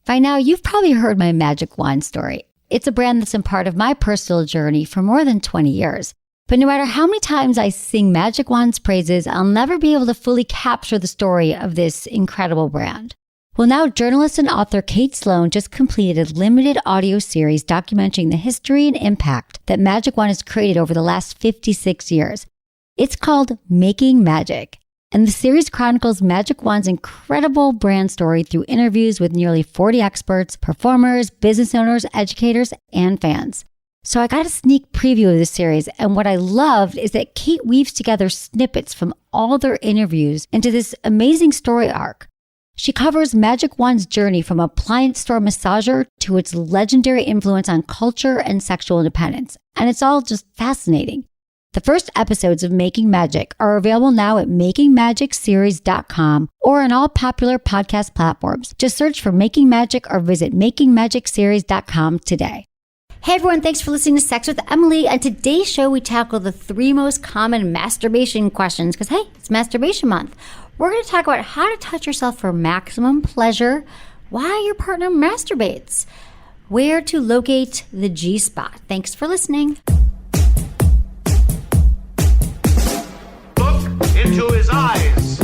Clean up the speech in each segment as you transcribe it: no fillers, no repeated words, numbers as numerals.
By now, you've probably heard my magic wand story. It's a brand that's been part of my personal journey for more than 20 years. But no matter how many times I sing Magic Wand's praises, I'll never be able to fully capture the story of this incredible brand. Well, now journalist and author Kate Sloan just completed a limited audio series documenting the history and impact that Magic Wand has created over the last 56 years. It's called Making Magic. And the series chronicles Magic Wand's incredible brand story through interviews with nearly 40 experts, performers, business owners, educators, and fans. So I got a sneak preview of this series, and what I loved is that Kate weaves together snippets from all their interviews into this amazing story arc. She covers Magic Wand's journey from appliance store massager to its legendary influence on culture and sexual independence, and it's all just fascinating. The first episodes of Making Magic are available now at makingmagicseries.com or on all popular podcast platforms. Just search for Making Magic or visit makingmagicseries.com today. Hey everyone, thanks for listening to Sex with Emily. On today's show, we tackle the 3 most common masturbation questions because, hey, it's masturbation month. We're going to talk about how to touch yourself for maximum pleasure, why your partner masturbates, where to locate the G-spot. Thanks for listening. Into his eyes.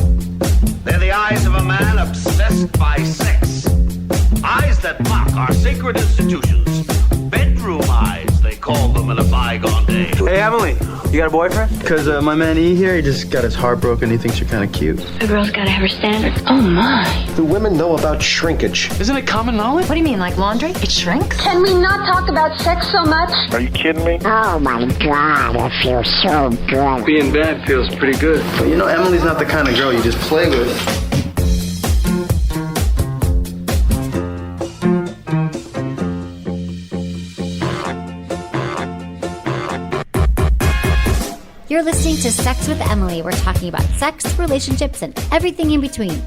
They're the eyes of a man obsessed by sex. Eyes that mock our sacred institutions. Bedroom eyes, they call them in a bygone day. Hey, Emily, you got a boyfriend? Because my man E here, he just got his heart broken. He thinks you're kind of cute. A girl's got to have her standards. Oh, my. Do women know about shrinkage? Isn't it common knowledge? What do you mean, like laundry? It shrinks? Can we not talk about sex so much? Are you kidding me? Oh, my God, it feels so good. Being bad feels pretty good. But you know, Emily's not the kind of girl you just play with. You're listening to Sex with Emily. We're talking about sex, relationships, and everything in between.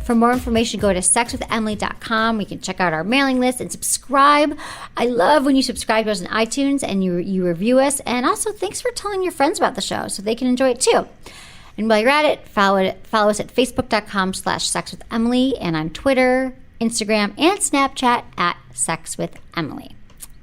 For more information, go to sexwithemily.com. You can check out our mailing list and subscribe. I love when you subscribe to us on iTunes and you review us. And also, thanks for telling your friends about the show so they can enjoy it too. And while you're at it, follow us at facebook.com/sexwithemily and on Twitter, Instagram, and Snapchat at sexwithemily.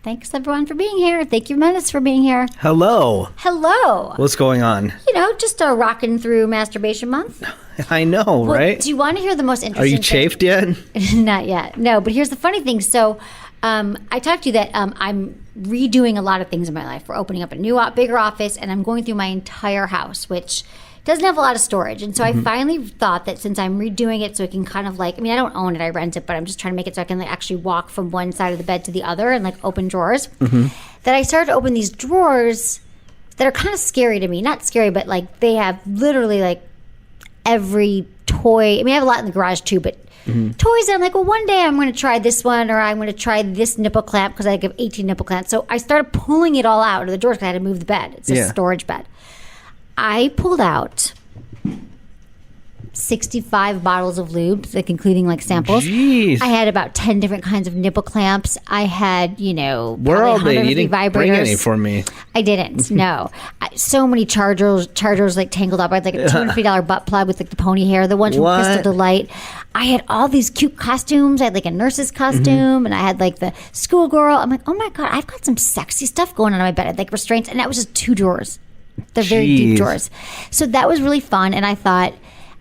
Thanks, everyone, for being here. Thank you, Menace, for being here. Hello. Hello. What's going on? You know, just rocking through masturbation month. I know, right? Do you want to hear the most interesting Are you chafed yet? Not yet. No, but here's the funny thing. So I talked to you that I'm redoing a lot of things in my life. We're opening up a new, bigger office, and I'm going through my entire house, which doesn't have a lot of storage. And so I finally thought that since I'm redoing it so it can kind of I don't own it, I rent it, but I'm just trying to make it so I can actually walk from one side of the bed to the other and open drawers, that I started to open these drawers that are kind of scary to me. Not scary, but they have literally every toy. I mean, I have a lot in the garage too, but toys that I'm well, one day I'm going to try this one, or I'm going to try this nipple clamp because I have 18 nipple clamps. So I started pulling it all out of the drawers because I had to move the bed. It's a storage bed. I pulled out 65 bottles of lube, including samples. Jeez. I had about 10 different kinds of nipple clamps. I had, where all day? You didn't vibrators. Bring any for me. I didn't. No. So many chargers tangled up. I had a $250 butt plug with the pony hair. The ones from Crystal Delight. I had all these cute costumes. I had a nurse's costume, and I had the schoolgirl. I'm oh my God, I've got some sexy stuff going on in my bed. I had restraints, and that was just 2 drawers. They're very deep drawers. So that was really fun, and I thought,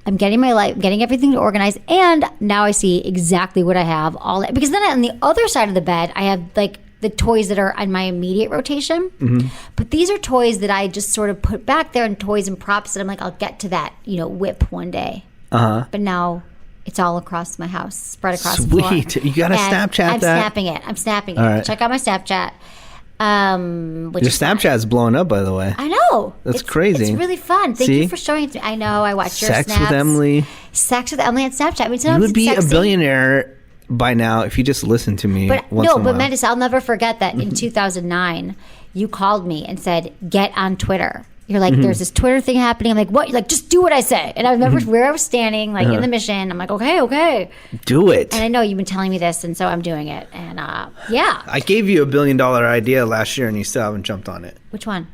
I'm getting my life, getting everything organized, and now I see exactly what I have. All that, because then on the other side of the bed, I have the toys that are on my immediate rotation. But these are toys that I just sort of put back there, and toys and props that I'm I'll get to that whip one day. But now it's all across my house, spread across the floor. Sweet, you got to Snapchat that. I'm snapping it. All right. Check out my Snapchat. Your Snapchat's blowing up, by the way. I know. That's crazy. It's really fun. Thank you for showing it to me. I know. I watch your Sex snaps. with Emily. Sex with Emily on Snapchat. I mean, you would be a billionaire by now if you just listened to me once in a while. But Menace, I'll never forget that in 2009, you called me and said, get on Twitter. You're there's this Twitter thing happening. I'm what? You're just do what I say. And I remember where I was standing, in the Mission. I'm okay. Do it. And I know you've been telling me this, and so I'm doing it. And yeah. I gave you $1 billion idea last year, and you still haven't jumped on it. Which one?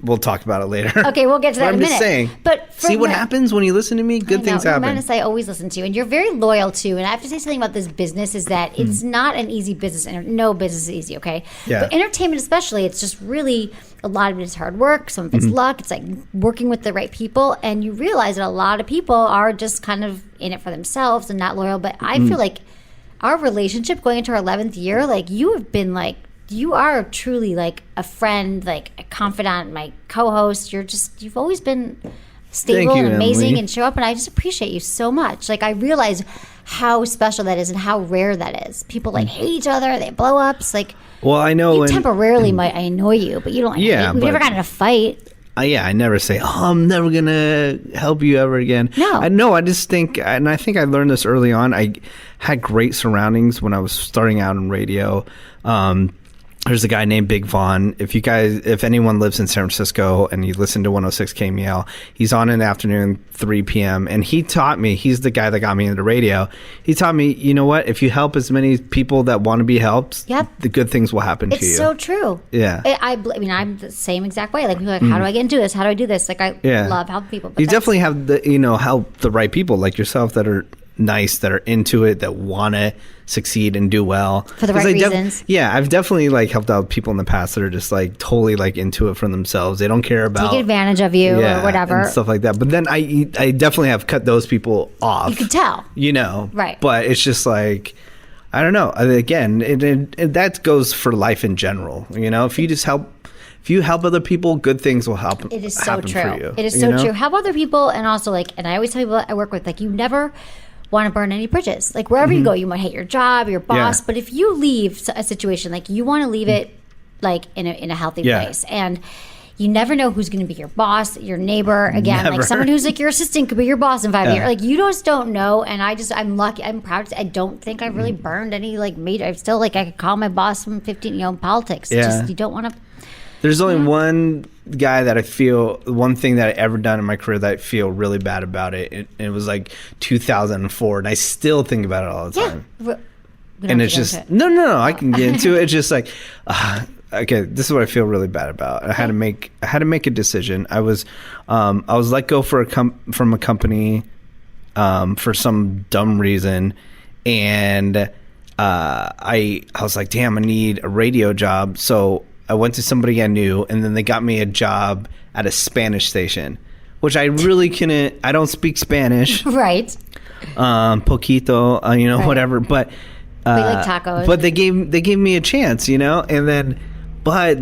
we'll talk about it later. Okay, we'll get to that in a minute. I'm just saying. But see what happens when you listen to me? Good things happen. Menace, I always listen to you, and you're very loyal too. And I have to say something about this business is that it's not an easy business. No business is easy, okay? Yeah. But entertainment especially, it's just really, a lot of it is hard work. Some of it's luck. It's like working with the right people. And you realize that a lot of people are just kind of in it for themselves and not loyal. But I feel like our relationship going into our 11th year, like you have been like, you are truly like a friend, like a confidant, my co-host. You've always been stable and amazing, Emily, and show up. And I just appreciate you so much. Like I realize how special that is and how rare that is. People like hate each other. They blow ups. Like, well, I know you temporarily might annoy you, but you don't. Yeah, we've never gotten in a fight. I never say, "Oh, I'm never gonna help you ever again." No, I just think, and I think I learned this early on. I had great surroundings when I was starting out in radio. There's a guy named Big Vaughn. If anyone lives in San Francisco and you listen to 106 KMEL, he's on in the afternoon, 3 p.m. And he taught me, he's the guy that got me into radio. He taught me, you know what? If you help as many people that want to be helped, the good things will happen to you. It's so true. Yeah. I mean, I'm the same exact way. Like, people are like, how do I get into this? How do I do this? Like, I love helping people. But you definitely have help the right people like yourself that are nice, that are into it, that want to succeed and do well for the right reasons. I've definitely like helped out people in the past that are just like totally like into it for themselves. They don't care about take advantage of you or whatever and stuff like that. But then I definitely have cut those people off. You can tell, right? But it's just like, I don't know. Again, that goes for life in general. If you just help. If you help other people, good things will happen. It is so true. For you, it is so true. Help other people, and also like, and I always tell people I work with, like, you never want to burn any bridges. Like, wherever you go, you might hate your job, your boss, but if you leave a situation, like, you want to leave it like in a healthy place. And you never know who's going to be your boss, your neighbor. Again, like someone who's like your assistant could be your boss in 5 years. Like, you just don't know. And I'm lucky. I'm proud. I don't think I've really burned any like major. I'm still like, I could call my boss from 15, politics. Just, you don't want to. There's only one guy that I feel, one thing that I ever done in my career that I feel really bad about it. It was like 2004, and I still think about it all the time. And it's just, no, I can get into it. It's just like, okay, this is what I feel really bad about. I had to make a decision. I was let go from a company for some dumb reason, and I was like, damn, I need a radio job. So I went to somebody I knew, and then they got me a job at a Spanish station, which I really couldn't. I don't speak Spanish, right? Poquito, whatever. But we like tacos. But they gave me a chance, and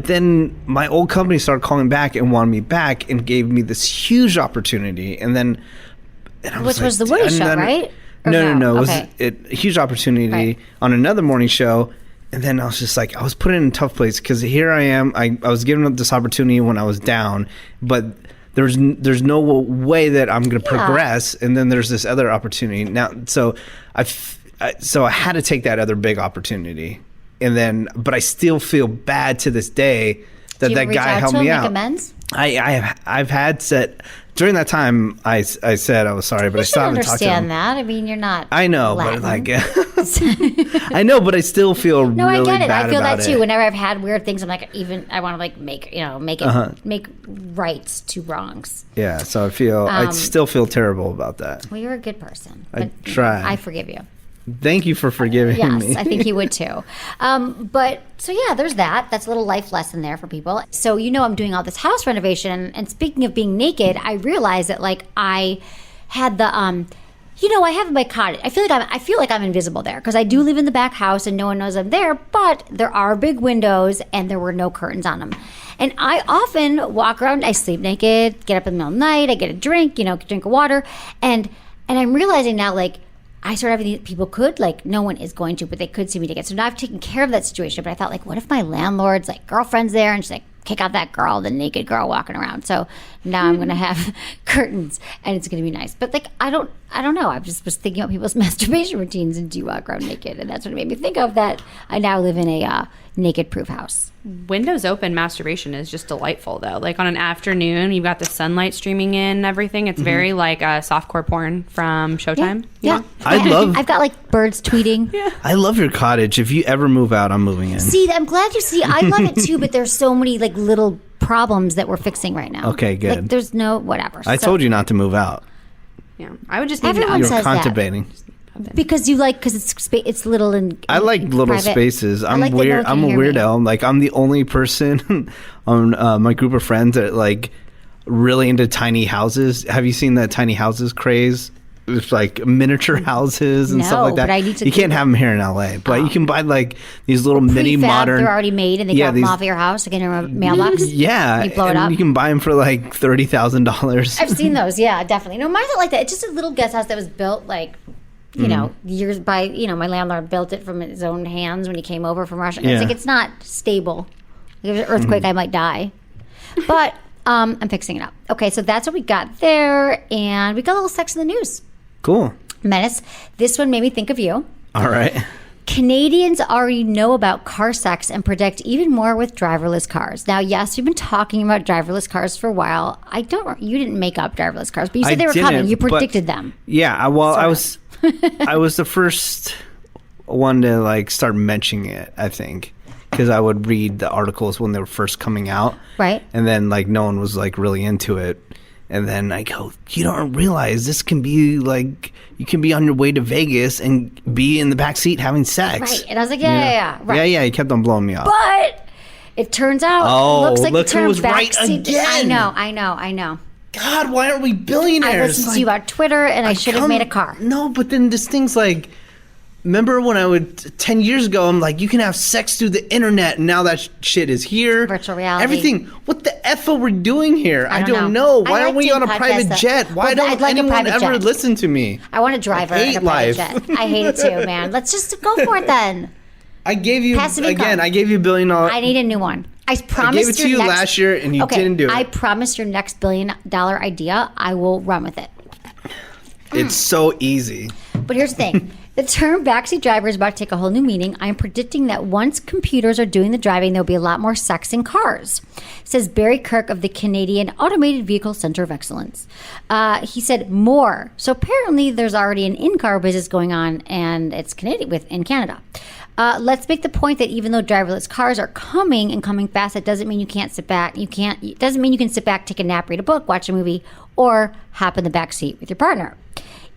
then my old company started calling back and wanted me back and gave me this huge opportunity, which was the Woody Show, right? No. It was a huge opportunity on another morning show. And then I was just like, I was put in a tough place because here I am. I was given this opportunity when I was down, but there's no way that I'm going to progress. And then there's this other opportunity now. So I had to take that other big opportunity. And then, but I still feel bad to this day that guy helped me out. Make amends? I've had said during that time I said I was sorry, but I still haven't talked to him. Understand that. I mean, you're not. I know, Latin. but like, I know, but I still feel really bad about it. No, I get it. I feel that too. Whenever I've had weird things, I'm like, I want to like make rights to wrongs. Yeah, so I still feel terrible about that. Well, you're a good person. I try. I forgive you. Thank you for forgiving me. Yes, I think he would too. But so yeah, there's that. That's a little life lesson there for people. So I'm doing all this house renovation, and speaking of being naked, I realized that like I had the I have my cottage. I feel like I'm invisible there because I do live in the back house and no one knows I'm there. But there are big windows and there were no curtains on them. And I often walk around. I sleep naked. Get up in the middle of the night. I get a drink. Drink of water. And I'm realizing now like. I sort of think people could, like, no one is going to, but they could see me naked. So now I've taken care of that situation. But I thought, like, what if my landlord's, like, girlfriend's there and she's like, kick out that girl, the naked girl walking around. So now I'm going to have curtains and it's going to be nice. But, like, I don't know. I just was thinking about people's masturbation routines and do you walk around naked? And that's what it made me think of that I now live in a naked-proof house. Windows open masturbation is just delightful, though. Like, on an afternoon, you've got the sunlight streaming in and everything. It's very like softcore porn from Showtime. Yeah. I've got, like, birds tweeting. Yeah. I love your cottage. If you ever move out, I'm moving in. See, I'm glad you see. I love it, too, but there's so many, like, little problems that we're fixing right now. Okay, good. Like, there's no whatever. I told you not to move out. Yeah, I would just need Everyone an You're says that. contemplating. Because it's little and I like little private. spaces. I'm like that no weird. one can I'm a hear me. weirdo. Like I'm the only person on my group of friends that like really into tiny houses. Have you seen that tiny houses craze? It's like miniature houses and No, stuff like that. but I need to you do can't that. have them here in LA, but you can buy like these little mini Prefab, modern. They're already made and they drop them off at your house, like in your mailbox. Yeah, You blow it and up. you can buy them for like $30,000. I've seen those. Yeah, definitely. No, mine's not like that. It's just a little guest house that was built like, you know, years by, you know, my landlord built it from his own hands when he came over from Russia. Yeah. It's like, it's not stable. If there's an earthquake, I might die. But I'm fixing it up. Okay, so that's what we got there. And we got a little sex in the news. Cool. Menace. This one made me think of you. All right. Canadians already know about car sex and predict even more with driverless cars. Now, yes, we've been talking about driverless cars for a while. You didn't make up driverless cars, but you said they were coming. didn't, You but- predicted them. Yeah, I was I was the first one to like start mentioning it, I think, because I would read the articles when they were first coming out. Right. And then like no one was like really into it. And then I go, you don't realize this can be like, you can be on your way to Vegas and be in the back seat having sex. Right. And I was like, yeah. Right. Yeah, you kept on blowing me off. But it turns out, Oh, it looks like look the who term was right backseat. again. I know. God, why aren't we I billionaires? listened to you on Twitter, and I should have made a car. No, but then this thing's like, remember when I would 10 years ago? I'm like, you can have sex through the internet, and now that shit is here. Virtual reality. Everything. What the f are we doing here? I don't know. know. Why I aren't like we on a doing private podcasts jet? that- Why Well, don't I'd like a anyone private ever jet. listen to me? I want a driver hate in a private life. jet. I hate it too, man. Let's just go for it then. I gave you Passive income. again. I gave you $1 billion. I need a new one. I promised gave it to your you next, last year, and you didn't do it. I promised your next $1 billion idea, I will run with it. It's so easy. But here's the thing. The term backseat driver is about to take a whole new meaning. I'm predicting that once computers are doing the driving, there'll be a lot more sex in cars, says Barry Kirk of the Canadian Automated Vehicle Center of Excellence. He said more. So apparently there's already an in-car business going on, and it's in Canada. Let's make the point that even though driverless cars are coming and coming fast, that doesn't mean you can't sit back. It doesn't mean you can sit back, take a nap, read a book, watch a movie, or hop in the back seat with your partner.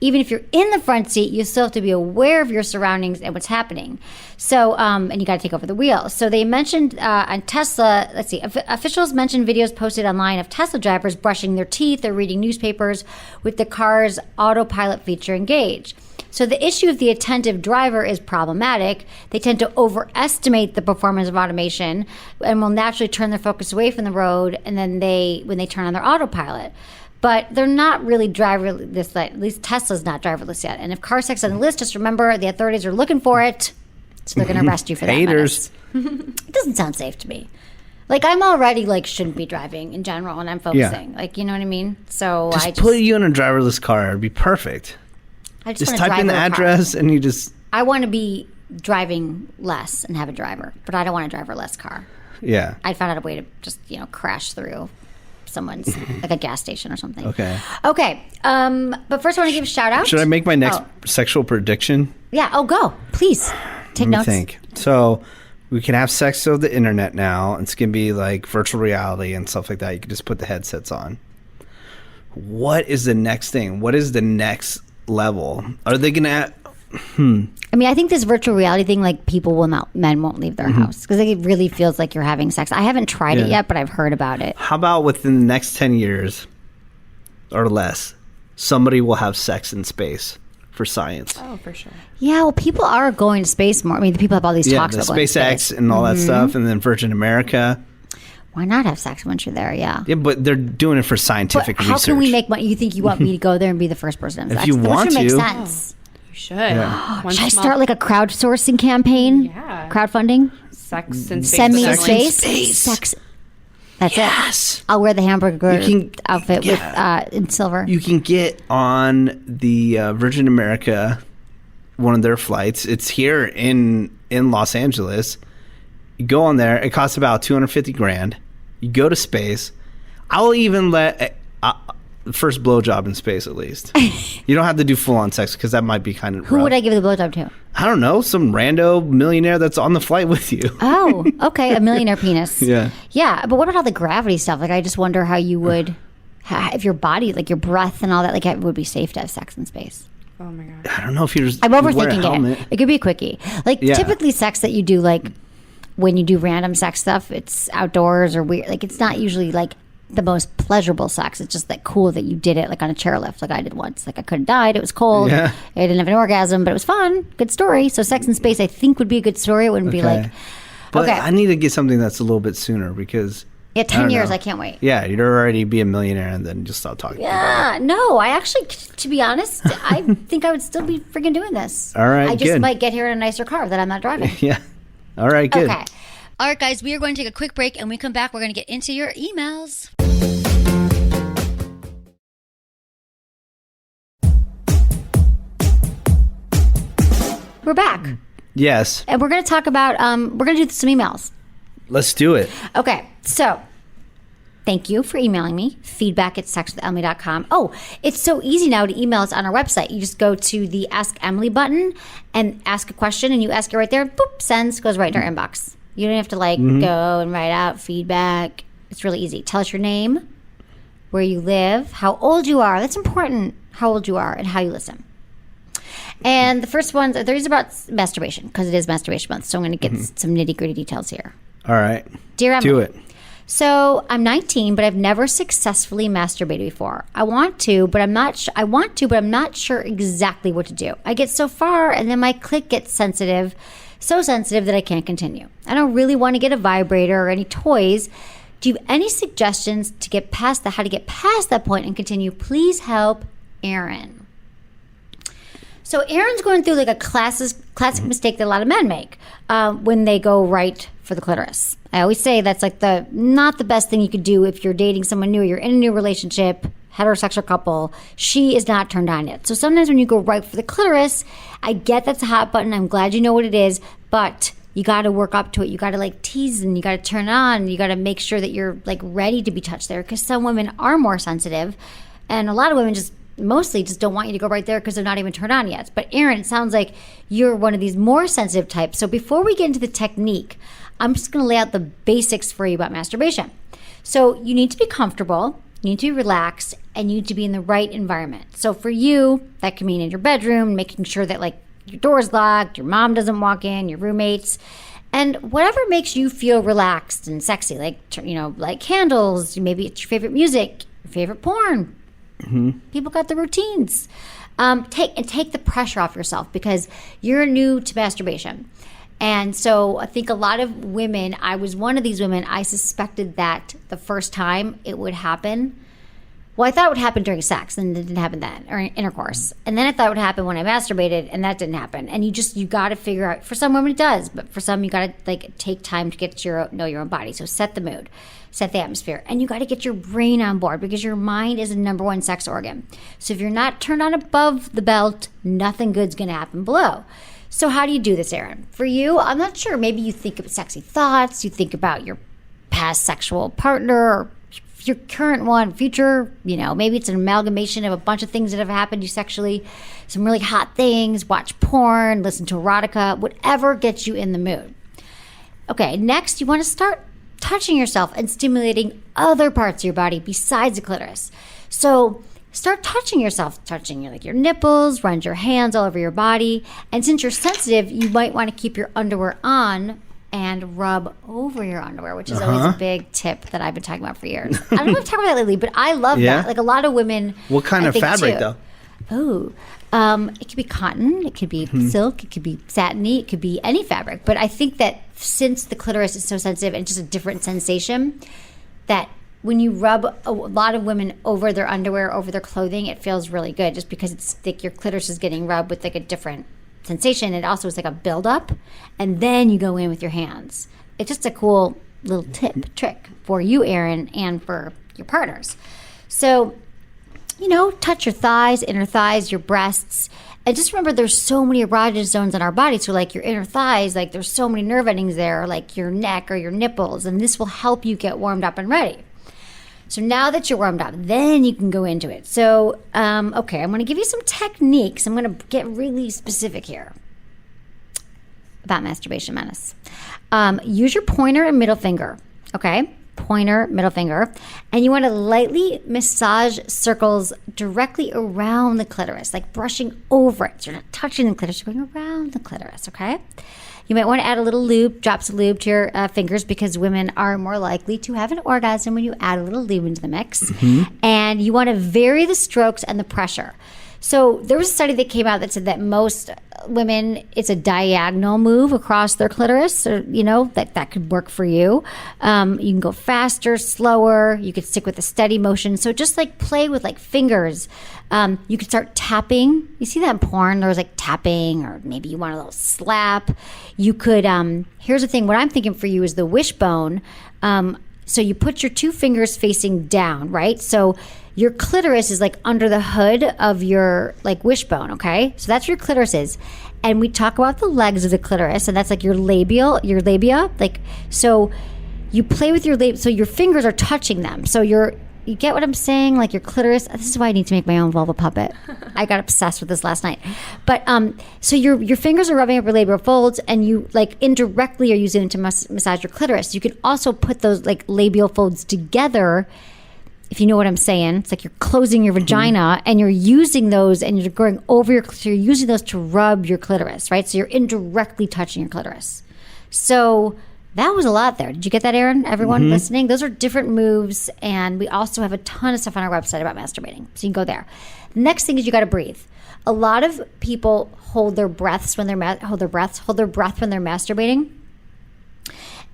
Even if you're in the front seat, you still have to be aware of your surroundings and what's happening. So, and you got to take over the wheel. So they mentioned on Tesla, let's see, officials mentioned videos posted online of Tesla drivers brushing their teeth or reading newspapers with the car's autopilot feature engaged. So the issue of the attentive driver is problematic. They tend to overestimate the performance of automation and will naturally turn their focus away from the road, and then when they turn on their autopilot. But they're not really driverless, at least Tesla's not driverless yet. And if car sex on the list, just remember the authorities are looking for it, so they're going to arrest you for that. Haters. It doesn't sound safe to me. Like, I'm already, shouldn't be driving in general, and I'm focusing. Yeah. You know what I mean? So Just put you in a driverless car. It'd be perfect. I Just wanna type drive in the a car. address and you just... I want to be driving less and have a driver, but I don't want a driverless car. Yeah. I found out a way to just, crash through someone's, like a gas station or something. Okay. Okay. But first I want to give a shout out. Should I make my next sexual prediction? Yeah. Oh, go. Please. Take Let me notes. think. So we can have sex over the internet now. It's going to be like virtual reality and stuff like that. You can just put the headsets on. What is the next thing? What is the next level? Are they going to... I mean, I think this virtual reality thing, men won't leave their house because it really feels like you're having sex. I haven't tried it yet, but I've heard about it. How about within the next 10 years or less, somebody will have sex in space for science? Oh, for sure. Yeah, well, people are going to space more. I mean, the people have all these talks the about going to SpaceX space. and all that stuff, and then Virgin America. Why not have sex once you're there? Yeah. Yeah, but they're doing it for But scientific how research. can we make money? You think you want me to go there and be the first person to have If sex? you That want should make to. sense. You should. One Should I small start a crowdsourcing campaign? Yeah. Crowdfunding? sex and Send me in Sex in space. space. Sex. That's Yes. it. I'll wear the hamburger You can- outfit with in silver. You can get on the Virgin America, one of their flights. It's here in Los Angeles. You go on there. It costs about $250,000. You go to space. I'll even let the first blowjob in space, at least. You don't have to do full-on sex because that might be kind of Who rough. would I give the blowjob to? I don't know. Some rando millionaire that's on the flight with you. Oh, okay. A millionaire penis. Yeah. Yeah, but what about all the gravity stuff? Like, I just wonder how you would, if your body, like your breath and all that, like it would be safe to have sex in space. Oh my god. I don't know if you're just I'm wear a overthinking helmet. it. It could be a quickie. Like typically sex that you do, like when you do random sex stuff, it's outdoors or weird. Like it's not usually like the most pleasurable sex. It's just like cool that you did it like on a chairlift, like I did once. Like I could have died. It was cold. Yeah. I didn't have an orgasm, but it was fun. Good story. So sex in space, I think, would be a good story. It wouldn't be like, But okay. I need to get something that's a little bit sooner because... Yeah, 10 don't years. know. I can't wait. Yeah, you'd already be a millionaire and then just stop talking about Yeah, no, I actually, to be honest, I think I would still be freaking doing this. All right, I just good. might get here in a nicer car that I'm not driving. it. Yeah. All right, good. Okay. All right, guys, we are going to take a quick break, and when we come back, we're going to get into your emails. We're back, Yes. and we're going to talk about, we're going to do some emails. Let's do it. Okay, so thank you for emailing me, feedback@sexwithemily.com. Oh, it's so easy now to email us on our website. You just go to the Ask Emily button and ask a question, and you ask it right there, boop, sends, goes right in our inbox. You don't have to go and write out feedback. It's really easy. Tell us your name, where you live, how old you are. That's important, how old you are and how you listen. And the first one, there's about masturbation, because it is masturbation month, so I'm going to get some nitty-gritty details here. All right. Dear Emily. Do it. So I'm 19, but I've never successfully masturbated before. I want to, but I'm not sure exactly what to do. I get so far, and then my clit gets sensitive, so sensitive that I can't continue. I don't really want to get a vibrator or any toys. Do you have any suggestions to get past how to get past that point and continue? Please help, Aaron. So Aaron's going through like a classic mistake that a lot of men make when they go right for the clitoris. I always say that's like not the best thing you could do if you're dating someone new, you're in a new relationship, heterosexual couple. She is not turned on yet. So sometimes when you go right for the clitoris, I get that's a hot button. I'm glad you know what it is, but you got to work up to it. You got to like tease and you got to turn on. You got to make sure that you're like ready to be touched there, because some women are more sensitive, and a lot of women mostly just don't want you to go right there because they're not even turned on yet. But Aaron, it sounds like you're one of these more sensitive types. So before we get into the technique, I'm just going to lay out the basics for you about masturbation. So you need to be comfortable, you need to be relaxed, and you need to be in the right environment. So for you, that can mean in your bedroom, making sure that like your door's locked, your mom doesn't walk in, your roommates, and whatever makes you feel relaxed and sexy, like, like candles, maybe it's your favorite music, your favorite porn. People got the routines. Take the pressure off yourself, because you're new to masturbation. And so I think a lot of women, I was one of these women, I suspected that the first time it would happen. Well, I thought it would happen during sex, and it didn't happen then, or intercourse. And then I thought it would happen when I masturbated, and that didn't happen. And you got to figure out, for some women it does, but for some you got to like take time to get to know your own body. So set the mood, set the atmosphere, and you got to get your brain on board, because your mind is the number one sex organ. So if you're not turned on above the belt, nothing good's going to happen below. So how do you do this, Aaron? For you, I'm not sure. Maybe you think of sexy thoughts, you think about your past sexual partner, or your current one, future, maybe it's an amalgamation of a bunch of things that have happened to you sexually, some really hot things, watch porn, listen to erotica, whatever gets you in the mood. Okay, next you want to start touching yourself and stimulating other parts of your body besides the clitoris. So start touching yourself, touching your nipples, run your hands all over your body, and since you're sensitive, you might want to keep your underwear on and rub over your underwear, which is always a big tip that I've been talking about for years. I don't know if I've talked about that lately, but I love that. Like a lot of women. What kind of fabric, though? Oh, it could be cotton, it could be silk, it could be satiny, it could be any fabric. But I think that since the clitoris is so sensitive and just a different sensation, that when you rub a lot of women over their underwear, over their clothing, it feels really good, just because it's like your clitoris is getting rubbed with like a different sensation. It also is like a buildup, and then you go in with your hands. It's just a cool little trick for you, Aaron, and for your partners. So, touch your thighs, inner thighs, your breasts, and just remember there's so many erogenous zones in our body. So like your inner thighs, like there's so many nerve endings there, like your neck or your nipples, and this will help you get warmed up and ready. So now that you're warmed up, then you can go into it. So, okay, I'm going to give you some techniques. I'm going to get really specific here about masturbation menace. Use your pointer and middle finger, okay? Pointer, middle finger. And you want to lightly massage circles directly around the clitoris, like brushing over it. So you're not touching the clitoris, you're going around the clitoris, okay? You might want to add a little lube, drops of lube to your fingers, because women are more likely to have an orgasm when you add a little lube into the mix. And you want to vary the strokes and the pressure. So there was a study that came out that said that most women, it's a diagonal move across their clitoris, or, you know, that could work for you. You can go faster, slower. You could stick with a steady motion. So just like play with like fingers. You could start tapping. You see that in porn? There's like tapping, or maybe you want a little slap. You could, here's the thing. What I'm thinking for you is the wishbone. So you put your two fingers facing down, right? So your clitoris is like under the hood of your like wishbone, okay? So that's where your clitoris is. And we talk about the legs of the clitoris, and that's like your labia. Like, so you play with your labia, so your fingers are touching them. So you get what I'm saying? Like your clitoris. This is why I need to make my own vulva puppet. I got obsessed with this last night. But so your fingers are rubbing up your labial folds, and you like indirectly are using them to massage your clitoris. You can also put those like labial folds together, if you know what I'm saying. It's like you're closing your vagina, and you're using those, and you're going over so you're using those to rub your clitoris, right? So you're indirectly touching your clitoris. So that was a lot there. Did you get that, Aaron? Everyone listening? Those are different moves, and we also have a ton of stuff on our website about masturbating. So you can go there. Next thing is you got to breathe. A lot of people hold their breath when they're masturbating.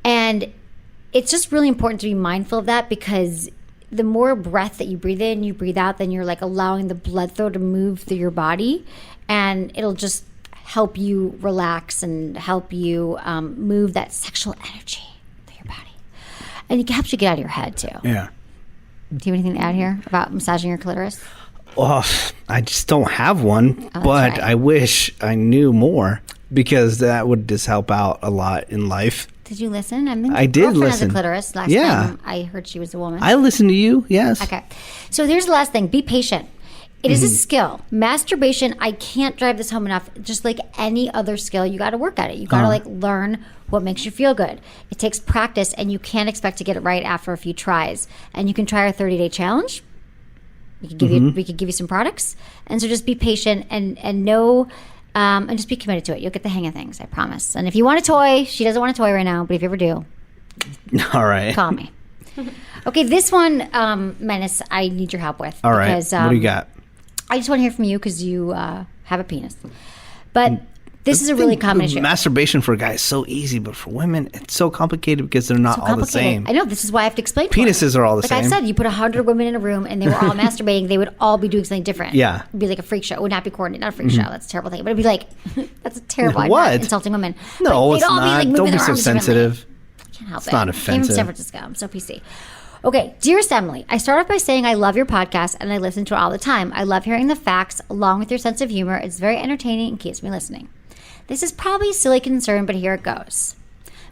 And it's just really important to be mindful of that, because the more breath that you breathe in, you breathe out, then you're like allowing the blood flow to move through your body, and it'll just help you relax and help you move that sexual energy through your body. And you can help you get out of your head too. Yeah. Do you have anything to add here about massaging your clitoris? Well, I just don't have one, but right. I wish I knew more, because that would just help out a lot in life. Did you listen? I did listen. Has a clitoris. Last time I heard she was a woman. I listened to you, yes. Okay. So here's the last thing. Be patient. It is a skill. Masturbation, I can't drive this home enough. Just like any other skill, you got to work at it. You got to like learn what makes you feel good. It takes practice, and you can't expect to get it right after a few tries. And you can try our 30-day challenge. We could give you some products. And so just be patient and know, and just be committed to it. You'll get the hang of things, I promise. And if you want a toy, she doesn't want a toy right now, but if you ever do, all right, call me. Okay, this one, Menace, I need your help with. All right, because, what do you got? I just want to hear from you because you have a penis. But this is a really common issue. Masturbation for guys is so easy, but for women, it's so complicated because they're not all the same. I know. This is why I have to explain. Penises are all the same. Like I said, you put 100 women in a room and they were all masturbating, they would all be doing something different. Yeah. It'd be like a freak show. It would not be coordinated. Not a freak show. That's a terrible thing. But it'd be like, that's a terrible idea. What? Insulting women. No, but it's not. Don't be so sensitive. I can't help it. It's not Came from offensive. San Francisco. I'm so PC. Okay, dearest Emily, I start off by saying I love your podcast and I listen to it all the time. I love hearing the facts along with your sense of humor. It's very entertaining and keeps me listening. This is probably a silly concern, but here it goes.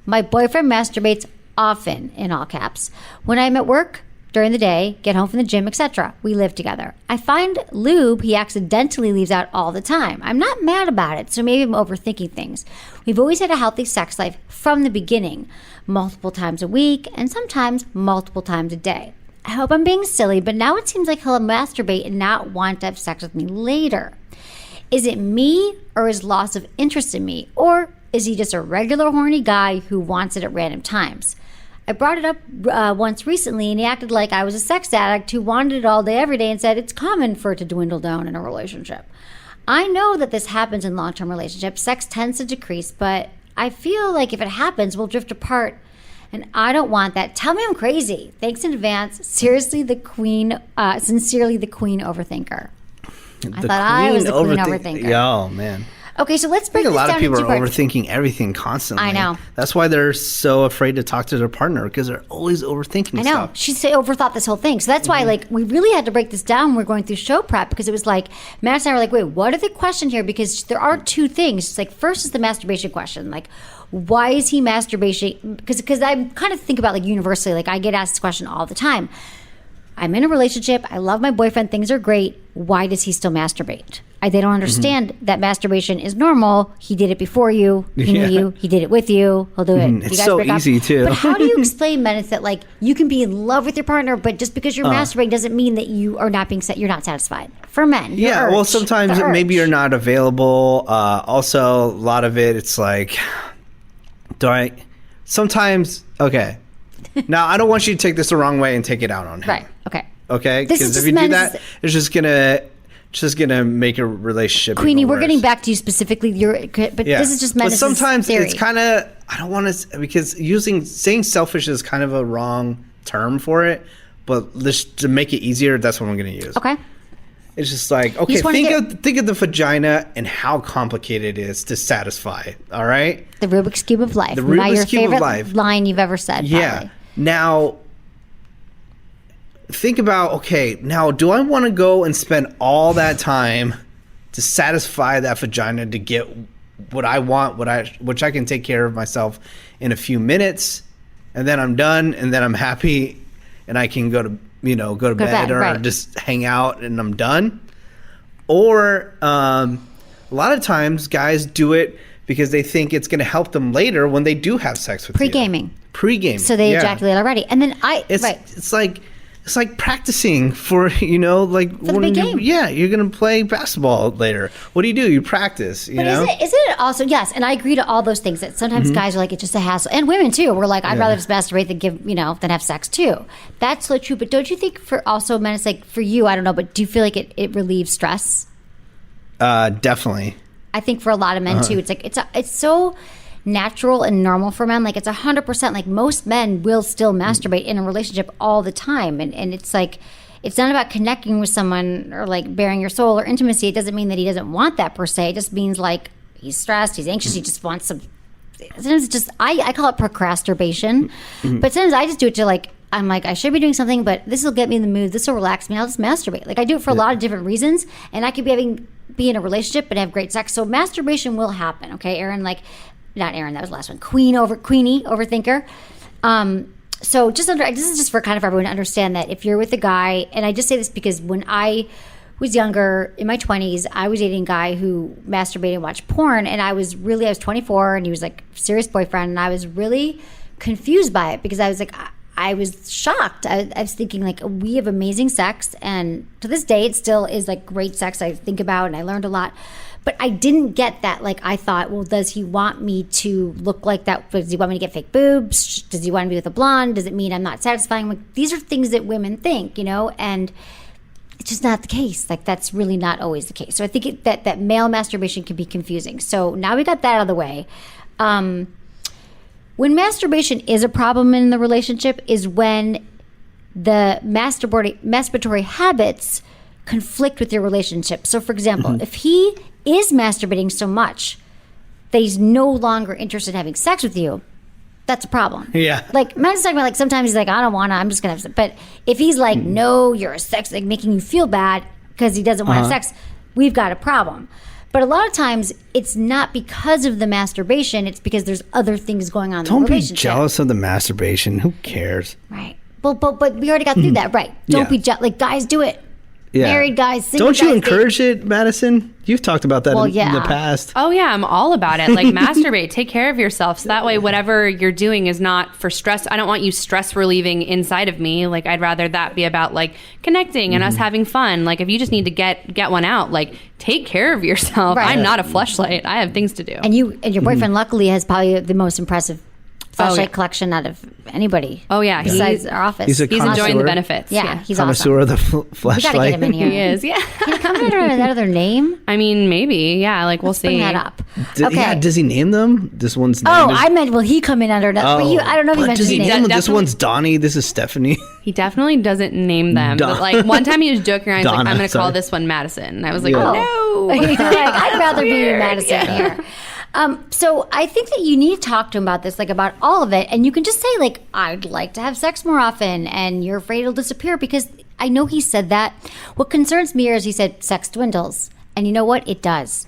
My boyfriend masturbates often, in all caps, when I'm at work, during the day, get home from the gym, etc. We live together. I find lube he accidentally leaves out all the time. I'm not mad about it, so maybe I'm overthinking things. We've always had a healthy sex life from the beginning, multiple times a week, and sometimes multiple times a day. I hope I'm being silly, but now it seems like he'll masturbate and not want to have sex with me later. Is it me, or his loss of interest in me? Or is he just a regular horny guy who wants it at random times? I brought it up once recently, and he acted like I was a sex addict who wanted it all day, every day, and said it's common for it to dwindle down in a relationship. I know that this happens in long-term relationships. Sex tends to decrease, but I feel like if it happens, we'll drift apart, and I don't want that. Tell me I'm crazy. Thanks in advance. Seriously, sincerely, the queen overthinker. I thought I was the queen overthinker. Oh, man. Okay, so let's break this down. A lot of people are parts. overthinking everything constantly. I know. That's why they're so afraid to talk to their partner, because they're always overthinking I know. stuff. She overthought this whole thing. So that's why, like, we really had to break this down when we were going through show prep, because it was like, Matt and I were like, wait, what are the questions here? Because there are two things. It's like, first is the masturbation question. Like, why is he masturbating? Because I kind of think about, like, universally, like, I get asked this question all the time. I'm in a relationship. I love my boyfriend. Things are great. Why does he still masturbate? They don't understand that masturbation is normal. He did it before you. He knew you. He did it with you. He'll do it. It's so easy too. But how do you explain, men, that like you can be in love with your partner, but just because you're masturbating doesn't mean that you are not being you're not satisfied. For men, well, sometimes maybe you're not available. Also, a lot of it's like, sometimes, okay. Now, I don't want you to take this the wrong way and take it out on him. Right. Okay. Okay? Because if you do that, it's just gonna make a relationship. Queenie, we're getting back to you specifically. This is just men. But sometimes it's kind of, I don't want to, because saying selfish is kind of a wrong term for it. But to make it easier, that's what I'm going to use. Okay. It's just like, okay, think of the vagina and how complicated it is to satisfy. All right. The Rubik's Cube of life. The Rubik's Cube of life. Line you've ever said. Yeah. Probably. Now, think about, okay, now do I want to go and spend all that time to satisfy that vagina to get what I want, which I can take care of myself in a few minutes, and then I'm done, and then I'm happy, and I can go to bed or just hang out, and I'm done? Or a lot of times guys do it because they think it's going to help them later when they do have sex with Pre-gaming. Pre-gaming. So they ejaculate already. And then it's like practicing for, for the big game. You're going to play basketball later. What do? You practice, you know? Isn't it also, yes, and I agree to all those things that sometimes guys are like, it's just a hassle. And women too. We're like, I'd rather just masturbate than have sex too. That's so true. But don't you think for also men, it's like for you, I don't know, but do you feel like it relieves stress? Definitely. I think for a lot of men too, it's like, it's so natural and normal for men. Like it's 100%, like most men will still masturbate in a relationship all the time. And it's like, it's not about connecting with someone or like bearing your soul or intimacy. It doesn't mean that he doesn't want that per se. It just means like he's stressed, he's anxious, he just wants some, sometimes it's just, I call it procrastination, but sometimes I just do it to like, I'm like, I should be doing something, but this will get me in the mood, this will relax me, I'll just masturbate. Like I do it for a lot of different reasons, and I could be in a relationship but have great sex. So masturbation will happen, okay, Aaron? Like, not Aaron, that was the last one. Queenie, overthinker. So this is just for kind of everyone to understand that if you're with a guy, and I just say this because when I was younger, in my 20s, I was dating a guy who masturbated and watched porn, and I was 24, and he was like a serious boyfriend, and I was really confused by it because I was like, I was shocked. I was thinking like, we have amazing sex, and to this day it still is like great sex I think about, and I learned a lot. But I didn't get that. Like I thought, well, does he want me to look like that? Does he want me to get fake boobs? Does he want me with a blonde? Does it mean I'm not satisfying? Like, these are things that women think, and it's just not the case. Like that's really not always the case. So I think that male masturbation can be confusing. So now we got that out of the way. When masturbation is a problem in the relationship is when the masturbatory habits conflict with your relationship. So for example, if he is masturbating so much that he's no longer interested in having sex with you, that's a problem. Yeah. Like, Matt's talking about, like, sometimes he's like, I don't want to, I'm just going to have sex. But if he's like, no, you're a sex, like, making you feel bad because he doesn't want to have sex, we've got a problem. But a lot of times, it's not because of the masturbation, it's because there's other things going on in the relationship. Don't be jealous of the masturbation. Who cares? Right. But we already got through that, right? Don't be jealous. Like, guys do it. Yeah. Married guys, single Don't you guys, encourage it, Madison? You've talked about that in the past. Oh, yeah. I'm all about it. Like, masturbate. Take care of yourself. So that way, whatever you're doing is not for stress. I don't want you stress relieving inside of me. Like, I'd rather that be about, like, connecting and us having fun. Like, if you just need to get one out, like, take care of yourself. Right. I'm not a fleshlight. I have things to do. And your boyfriend, luckily, has probably the most impressive flashlight collection out of anybody. Oh, yeah. Besides our office. He's enjoying the benefits. Yeah, he's connoisseur awesome. of the flashlight. We gotta get him in here. He is, yeah. Can he come under another name? I mean, maybe. Yeah, like, we'll see. Bring that up. Okay. Yeah, does he name them? This one's name I meant, will he come in under another? Oh, I don't know if he mentioned does he his name name. them? This one's Donnie. This is Stephanie. He definitely doesn't name them. But, like, one time he was joking around. He's like, I'm going to call this one Madison. And I was like, no. You're like, I'd rather be Madison here. So I think that you need to talk to him about this, like about all of it. And you can just say, like, I'd like to have sex more often, and you're afraid it'll disappear, because I know he said that. What concerns me is he said sex dwindles. And you know what? It does.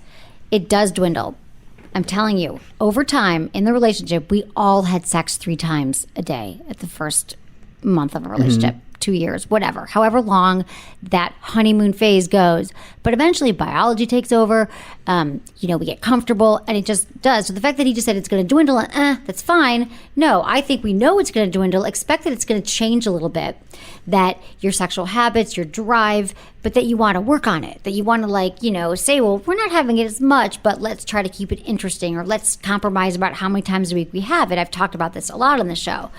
It does dwindle. I'm telling you, over time in the relationship, we all had sex 3 times a day at the first month of a relationship. 2 years, whatever, however long that honeymoon phase goes. But eventually biology takes over. We get comfortable, and it just does. So the fact that he just said it's going to dwindle, that's fine. No, I think we know it's going to dwindle. Expect that it's going to change a little bit, that your sexual habits, your drive, but that you want to work on it, that you want to say, well, we're not having it as much, but let's try to keep it interesting, or let's compromise about how many times a week we have it. I've talked about this a lot on the show.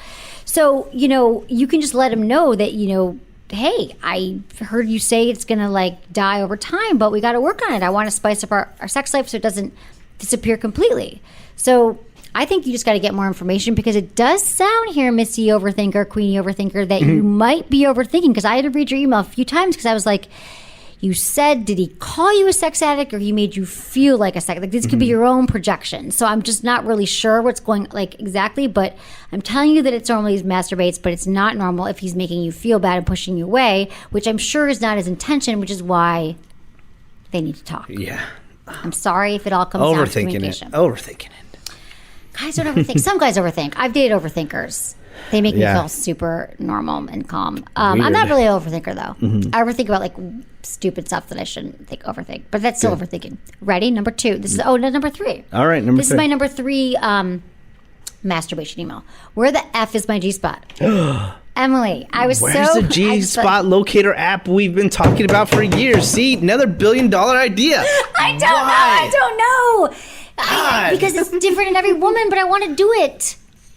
So, you can just let him know that, hey, I heard you say it's going to die over time, but we got to work on it. I want to spice up our sex life so it doesn't disappear completely. So I think you just got to get more information, because it does sound here, Missy Overthinker, Queenie Overthinker, that you might be overthinking, because I had to read your email a few times because I was like, you said, did he call you a sex addict, or he made you feel like a sex addict? This could be your own projection. So I'm just not really sure what's going exactly, but I'm telling you that it's normal he masturbates, but it's not normal if he's making you feel bad and pushing you away, which I'm sure is not his intention, which is why they need to talk. Yeah. I'm sorry if it all comes down to communication. Overthinking it. Guys don't overthink. Some guys overthink. I've dated overthinkers. They make me feel super normal and calm. I'm not really an overthinker, though. I overthink about stupid stuff that I shouldn't overthink. But that's still overthinking. Ready? Number 2. This is number 3. All right, This is my number 3 masturbation email. Where the F is my G-spot? Emily, Where's the G-spot locator app we've been talking about for years? See, another $1 billion idea. I don't know. Because it's different in every woman, but I want to do it.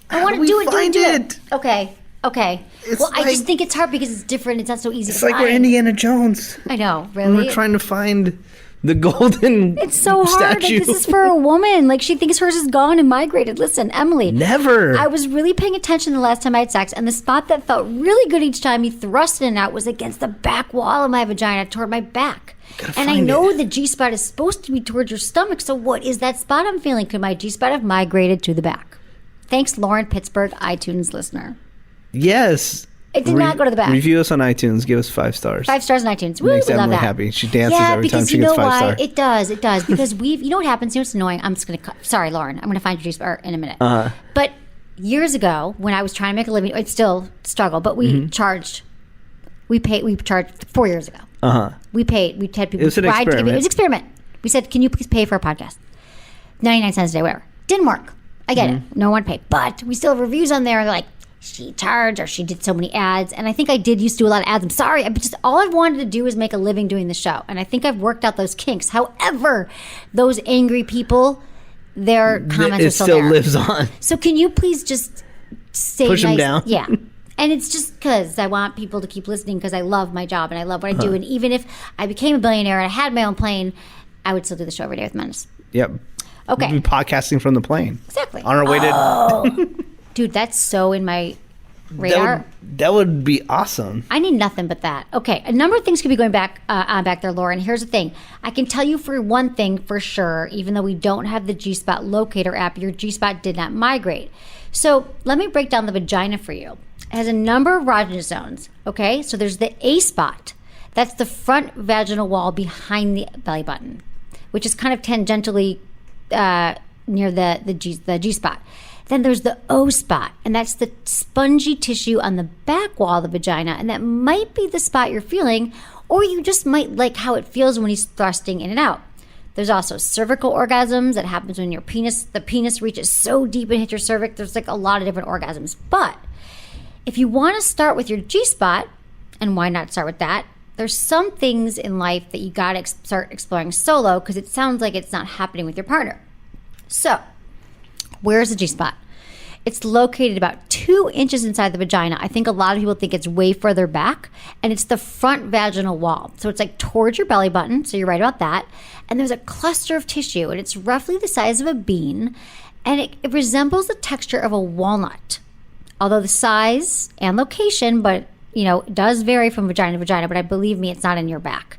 I want to do it. Okay. I just think it's hard because it's different. It's not so easy to find. It's like we're Indiana Jones. I know, really. We're trying to find the golden It's so hard. statue. This is for a woman. She thinks hers is gone and migrated. Listen, Emily. Never. I was really paying attention the last time I had sex, and the spot that felt really good each time he thrust in and out was against the back wall of my vagina toward my back. And I know the G-spot is supposed to be towards your stomach, so what is that spot I'm feeling? Could my G-spot have migrated to the back? Thanks, Lauren Pittsburgh, iTunes listener. Yes. It did not go to the back. Review us on iTunes. Give us 5 stars. 5 stars on iTunes. Woo, Makes we love Emily that. happy. She dances every time she gets 5 stars. It does. Because you know what happens? You know what's annoying? I'm just going to sorry, Lauren. I'm going to find your G-spot in a minute. But years ago, when I was trying to make a living, it's still a struggle, but we charged 4 years ago. We had people. It was an experiment. It was an experiment. We said, can you please pay for a podcast? 99 cents a day, whatever. Didn't work. I get it. No one paid. But we still have reviews on there like, she charged, or she did so many ads. And I think I did used to do a lot of ads. I'm sorry. All I wanted to do is make a living doing the show. And I think I've worked out those kinks. However, those angry people, their comments are still there. It still lives on. So can you please just say push them down? Yeah. And it's just because I want people to keep listening, because I love my job and I love what I do. And even if I became a billionaire and I had my own plane, I would still do the show every day with Menace. Yep. Okay. We'll be podcasting from the plane. Exactly. On our way to... Dude, that's so in my radar. That would be awesome. I need nothing but that. Okay, a number of things could be going back there, Lauren. Here's the thing. I can tell you for one thing for sure, even though we don't have the G-spot locator app, your G-spot did not migrate. So let me break down the vagina for you. It has a number of erogenous zones, okay? So there's the A spot. That's the front vaginal wall behind the belly button, which is kind of tangentially near the G-spot. Then there's the O spot, and that's the spongy tissue on the back wall of the vagina, and that might be the spot you're feeling, or you just might like how it feels when he's thrusting in and out. There's also cervical orgasms that happens when the penis reaches so deep and hits your cervix. There's a lot of different orgasms. But if you want to start with your G-spot, and why not start with that, there's some things in life that you got to start exploring solo, because it sounds like it's not happening with your partner. So, where's the G-spot? It's located about 2 inches inside the vagina. I think a lot of people think it's way further back, and it's the front vaginal wall. So it's towards your belly button, so you're right about that. And there's a cluster of tissue, and it's roughly the size of a bean, and it resembles the texture of a walnut. Although the size and location, but it does vary from vagina to vagina, but believe me, it's not in your back.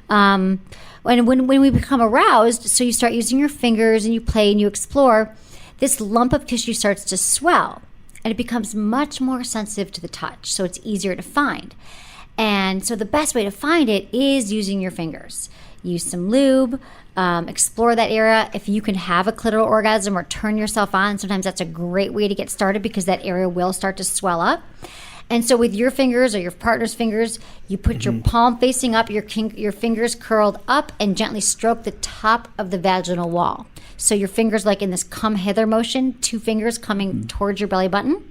And when we become aroused, so you start using your fingers and you play and you explore, this lump of tissue starts to swell, and it becomes much more sensitive to the touch, so it's easier to find. And so the best way to find it is using your fingers. Use some lube, explore that area. If you can have a clitoral orgasm or turn yourself on, sometimes that's a great way to get started, because that area will start to swell up. And so with your fingers or your partner's fingers, you put your palm facing up, your fingers curled up, and gently stroke the top of the vaginal wall. So your fingers like in this come hither motion, 2 fingers coming towards your belly button.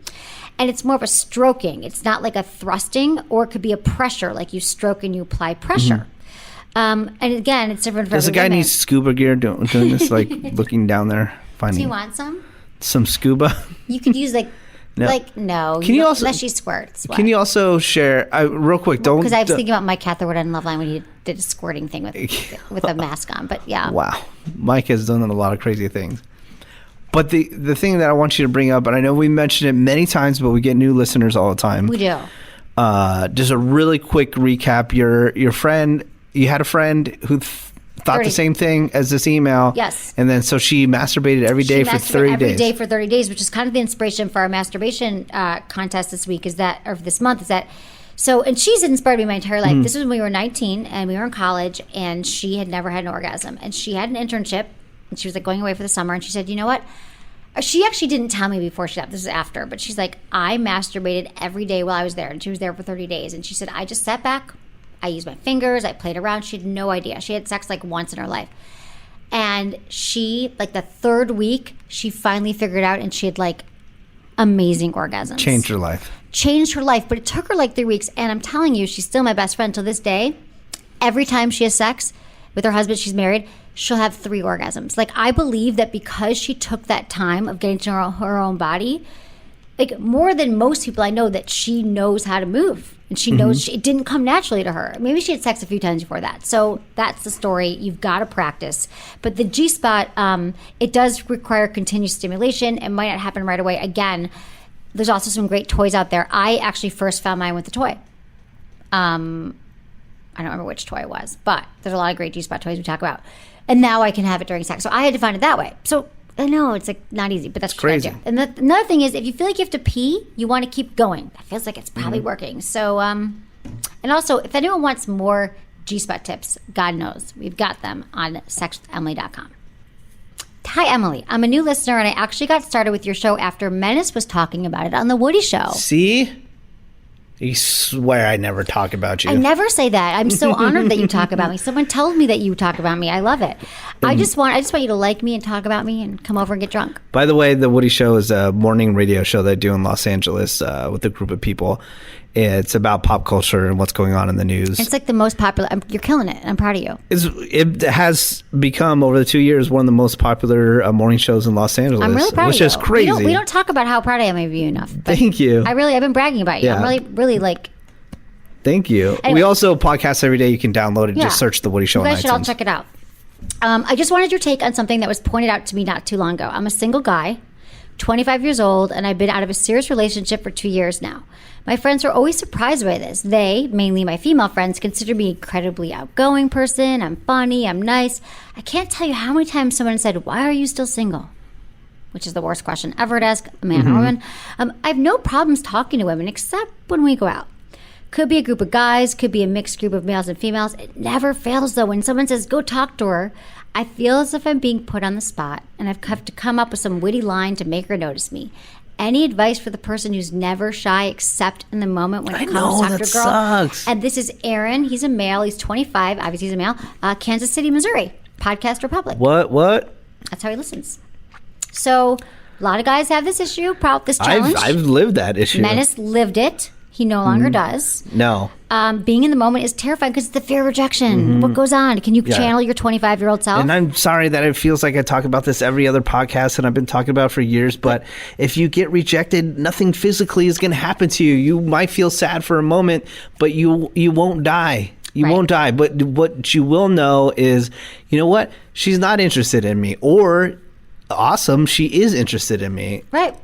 And it's more of a stroking. It's not like a thrusting, or it could be a pressure, like you stroke and you apply pressure. And again, it's different for Does a every guy woman. need scuba gear doing this, like looking down there, finding Do you want some scuba? You could use no. Can you also unless she squirts? Can you also share real quick? Don't, because I was thinking about Mike Catherwood on Love Line when he did a squirting thing with a mask on. But yeah, wow, Mike has done a lot of crazy things. But the thing that I want you to bring up, and I know we mentioned it many times, but we get new listeners all the time. We do. Just a really quick recap. Your friend, you had a friend who thought the same thing as this email. Yes. And then so she masturbated every day for 30 days. Every day for 30 days, which is kind of the inspiration for our masturbation contest this week, or this month, so, and she's inspired me my entire life. This was when we were 19 and we were in college, and she had never had an orgasm. And she had an internship, and she was like going away for the summer, and she said, you know what? She actually didn't tell me before she left. This is after, but she's like, I masturbated every day while I was there, and she was there for 30 days. And she said, I just sat back, I used my fingers, I played around. She had no idea. She had sex like once in her life. And she, like the 3rd week, she finally figured out, and she had like amazing orgasms. Changed her life. But it took her like 3 weeks. And I'm telling you, she's still my best friend till this day. Every time she has sex with her husband, she's married, she'll have 3 orgasms. Like, I believe that because she took that time of getting to know her own body, like more than most people I know, that she knows how to move. And she knows it didn't come naturally to her. Maybe she had sex a few times before that. So that's the story. You've got to practice. But the G-spot, it does require continuous stimulation. It might not happen right away. Again, there's also some great toys out there. I actually first found mine with a toy. I don't remember which toy it was, but there's a lot of great G-spot toys we talk about. And now I can have it during sex. So I had to find it that way. So I know it's like not easy, but that's crazy. And another thing is, if you feel like you have to pee, you want to keep going. That feels like it's probably working. So, and also, if anyone wants more G-spot tips, God knows, we've got them on sexwithemily.com. Hi, Emily. I'm a new listener, and I actually got started with your show after Menace was talking about it on The Woody Show. See? You swear I never talk about you. I never say that. I'm so honored that you talk about me. Someone told me that you talk about me. I love it. I just want you to like me and talk about me and come over and get drunk. By the way, The Woody Show is a morning radio show that I do in Los Angeles with a group of people. It's about pop culture and what's going on in the news. It's like the most popular. You're killing it. I'm proud of you. It has become, over the 2 years, one of the most popular morning shows in Los Angeles. I'm really proud of you. Which is crazy. We don't talk about how proud I am of you enough. Thank you. I've been bragging about you. Yeah. I'm really like... Thank you. Anyway. We also podcast every day. You can download it. Yeah. Just search The Woody Show on iTunes. You guys should all check it out. I just wanted your take on something that was pointed out to me not too long ago. I'm a single guy, 25 years old, and I've been out of a serious relationship for 2 years now. My friends are always surprised by this. They, mainly my female friends, consider me an incredibly outgoing person. I'm funny. I'm nice. I can't tell you how many times someone said, "Why are you still single?" Which is the worst question ever to ask a man or woman. I have no problems talking to women except when we go out. Could be a group of guys, could be a mixed group of males and females. It never fails, though. When someone says, "Go talk to her," I feel as if I'm being put on the spot, and I've have to come up with some witty line to make her notice me. Any advice for the person who's never shy except in the moment when it comes to talk to a girl? Sucks. And this is Aaron. He's a male. He's 25. Obviously, he's a male. Kansas City, Missouri. Podcast Republic. What? That's how he listens. So a lot of guys have this issue, this challenge. I've lived that issue. Menace lived it. He no longer does. No. Being in the moment is terrifying because it's the fear of rejection. What goes on? Can you channel your 25-year-old self? And I'm sorry that it feels like I talk about this every other podcast and I've been talking about it for years, but if you get rejected, nothing physically is going to happen to you. You might feel sad for a moment, but you won't die. You won't die. But what you will know is, you know what? She's not interested in me. Or, awesome, she is interested in me. Right.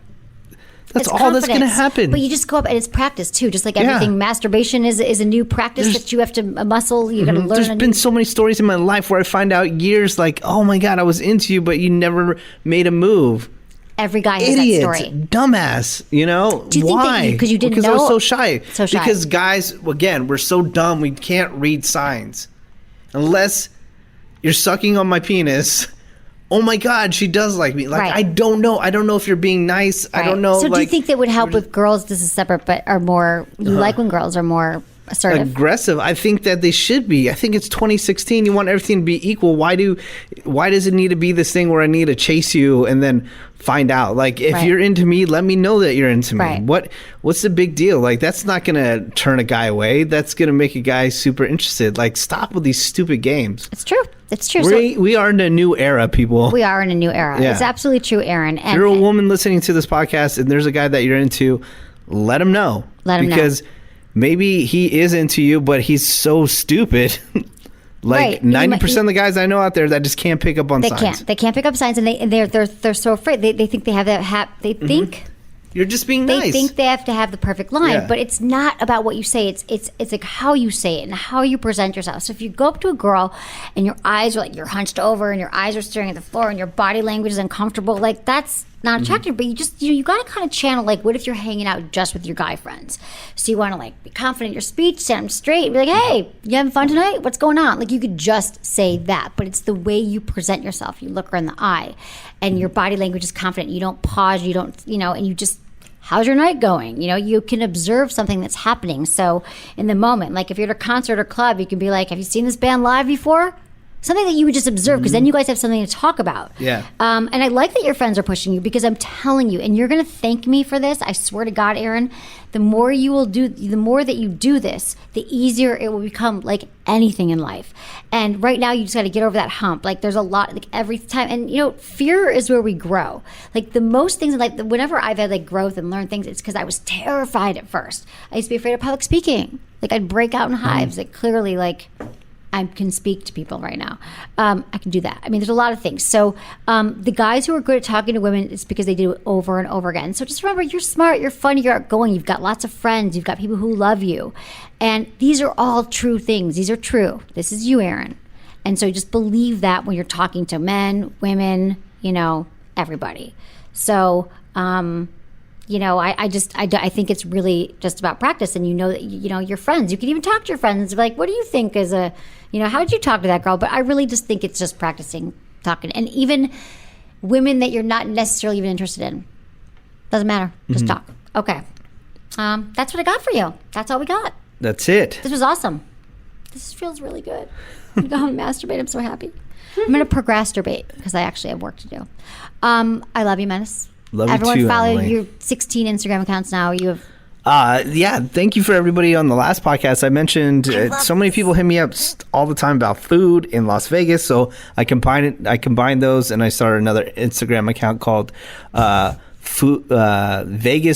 That's It's all that's going to confidence. happen. But you just go up, and it's practice too. Just like everything, masturbation is a new practice that you have to muscle. You got to learn. There's been so many stories in my life where I find out years like, oh my God, I was into you, but you never made a move. Every guy has Idiot, that story. dumbass. You know Do you think why? that because you didn't because know? I was so shy. So shy. Because guys, again, we're so dumb. We can't read signs unless you're sucking on my penis. oh my God, she does like me. Like, Right. I don't know. I don't know if you're being nice. I Right. don't know. So do you like, think that would help with girls? This is separate, but are more, you like when girls are more assertive? aggressive? I think that they should be. I think it's 2016. You want everything to be equal. Why does it need to be this thing where I need to chase you and then find out? Like, if Right. you're into me, let me know that you're into me. Right. What's the big deal? Like, that's not gonna turn a guy away. That's gonna make a guy super interested. Like, stop with these stupid games. It's true. It's true. We are in a new era, people. We are in a new era. Yeah. It's absolutely true, Aaron. If you're a woman listening to this podcast and there's a guy that you're into, let him know. Let him know. Because maybe he is into you, but he's so stupid. Like, Right. 90% of the guys I know out there that just can't pick up on signs. They can't pick up signs, and they're so afraid. They think they have that. They think You're just being they nice. think they have to have the perfect line, Yeah. but it's not about what you say. It's like how you say it and how you present yourself. So if you go up to a girl and your eyes are like you're hunched over and your eyes are staring at the floor and your body language is uncomfortable, like that's not attractive. But you got to kind of channel, like, what if you're hanging out just with your guy friends? So you want to like be confident in your speech, stand up straight, be like, hey, you having fun tonight? What's going on? Like, you could just say that, but it's the way you present yourself. You look her in the eye, and your body language is confident. You don't pause. You don't, and you just. How's your night going? You can observe something that's happening. So in the moment, like if you're at a concert or club, you can be like, have you seen this band live before? Something that you would just observe, because then you guys have something to talk about. Yeah. And I like that your friends are pushing you, because I'm telling you, and you're going to thank me for this. I swear to God, Aaron, the more that you do this, the easier it will become, like anything in life. And right now you just got to get over that hump. Like there's a lot, like every time, and fear is where we grow. Like the most things in life, whenever I've had like growth and learned things, it's because I was terrified at first. I used to be afraid of public speaking. Like I'd break out in hives. Like clearly, like I can speak to people right now. I can do that. I mean, there's a lot of things. So the guys who are good at talking to women, it's because they do it over and over again. So just remember, you're smart, you're funny, you're outgoing, you've got lots of friends, you've got people who love you. And these are all true things. These are true. This is you, Aaron. And so just believe that when you're talking to men, women, everybody. So, I think it's really just about practice, and that your friends. You can even talk to your friends, like, what do you think is how did you talk to that girl? But I really just think it's just practicing talking, and even women that you're not necessarily even interested in. Doesn't matter. Just talk. Okay. That's what I got for you. That's all we got. That's it. This was awesome. This feels really good. I'm going to masturbate. I'm so happy. I'm going to procrastinate because I actually have work to do. I love you, Menace. Love you Everyone too, follow Emily. your 16 Instagram accounts now. You have Thank you for everybody on the last podcast. I mentioned so many people hit me up all the time about food in Las Vegas, so I combined those, and I started another Instagram account called Vegas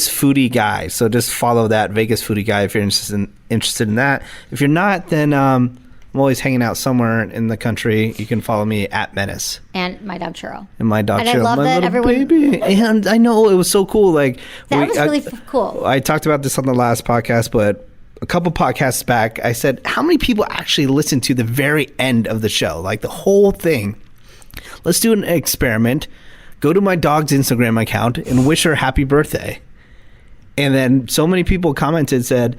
Foodie Guy. So just follow that, Vegas Foodie Guy, if you're interested in that. If you're not, then I'm always hanging out somewhere in the country. You can follow me at Menace. and my dog Churro. And my dog And I Churro, love my that little everyone- baby. And I know it was so cool. Like That was really cool. I talked about this on the last podcast, but a couple podcasts back, I said, how many people actually listen to the very end of the show? Like the whole thing. Let's do an experiment. Go to my dog's Instagram account and wish her happy birthday. And then so many people commented, said,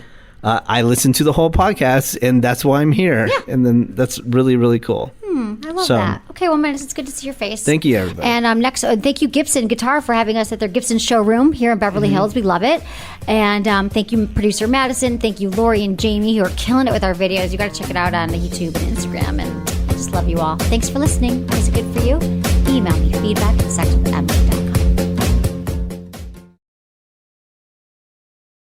I listened to the whole podcast, and that's why I'm here. Yeah. And then that's really, really cool. I love that. Okay, well, Menace, it's good to see your face. Thank you, everybody. And next, thank you, Gibson Guitar, for having us at their Gibson showroom here in Beverly Hills. We love it. And thank you, producer Madison. Thank you, Lori and Jamie, who are killing it with our videos. You got to check it out on YouTube and Instagram. And I just love you all. Thanks for listening. Is it good for you? Email me feedback@sexwithemily.com.